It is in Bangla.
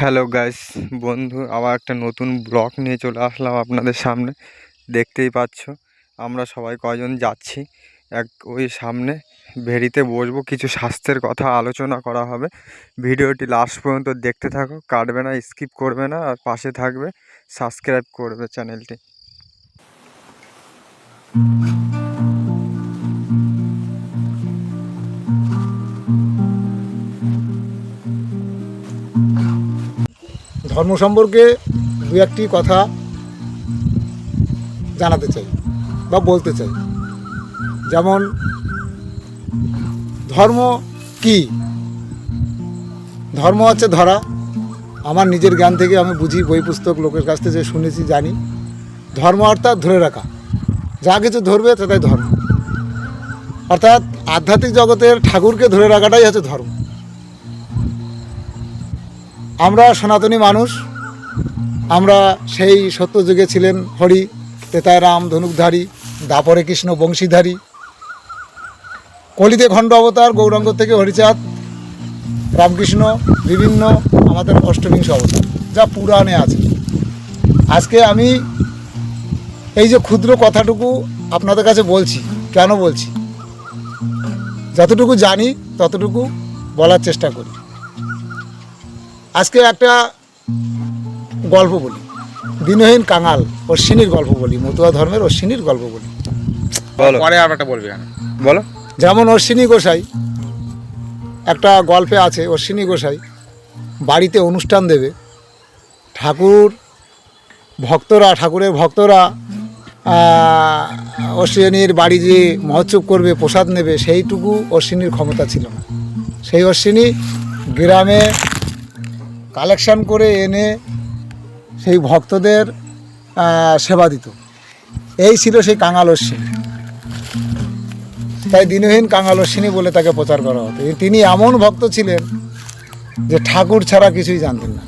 হ্যালো গাইস, বন্ধু আবার একটা নতুন ব্লগ নিয়ে চলে আসলাম আপনাদের সামনে। দেখতেই পাচ্ছ আমরা সবাই কয়জন যাচ্ছি ওই সামনে ভেড়িতে বসবো, কিছু স্বাস্থ্যের কথা আলোচনা করা হবে। ভিডিওটি লাস্ট পর্যন্ত দেখতে থাকো, কাটবে না, স্কিপ করবে না, আর পাশে থাকবে, সাবস্ক্রাইব করবে চ্যানেলটি। ধর্ম সম্পর্কে দু একটি কথা জানাতে চাই বা বলতে চাই। যেমন ধর্ম কি? ধর্ম হচ্ছে ধরা। আমার নিজের জ্ঞান থেকে আমি বুঝি, বই পুস্তক লোকের কাছ থেকে যে শুনেছি জানি, ধর্ম অর্থাৎ ধরে রাখা। যা কিছু ধরবে সেটাই ধর্ম। অর্থাৎ আধ্যাত্মিক জগতের ঠাকুরকে ধরে রাখাটাই হচ্ছে ধর্ম। আমরা সনাতনী মানুষ, আমরা সেই সত্যযুগে ছিলেন হরি, তেতায় রাম ধনুকধারী, দাপরে কৃষ্ণ বংশীধারী, কলিতে খণ্ড অবতার, গৌরাঙ্গ থেকে হরিচাঁদ, রামকৃষ্ণ, বিভিন্ন আমাদের অষ্টবিংশ অবতার, যা পুরাণে আছে। আজকে আমি এই যে ক্ষুদ্র কথাটুকু আপনাদের কাছে বলছি, কেন বলছি? যতটুকু জানি ততটুকু বলার চেষ্টা করি। আজকে একটা গল্প বলি, দিনহীন কাঙাল অশ্বিনীর গল্প বলি, মতুয়া ধর্মের অশ্বিনীর গল্প বলি। পরে আর একটা বলবি, বলো। যেমন অশ্বিনী গোসাই, একটা গল্পে আছে, অশ্বিনী গোসাই বাড়িতে অনুষ্ঠান দেবে, ঠাকুরের ভক্তরা অশ্বিনীর বাড়ি যে মহোৎসব করবে, প্রসাদ নেবে, সেইটুকু অশ্বিনীর ক্ষমতা ছিল না। সেই অশ্বিনী গ্রামে কালেকশন করে এনে সেই ভক্তদের সেবা দিত। এই ছিল সেই কাঙাল অশ্বিনী। তাই দিনহীন কাঙাল অশ্বিনী বলে তাকে প্রচার করা হতো। তিনি এমন ভক্ত ছিলেন যে ঠাকুর ছাড়া কিছুই জানতেন না।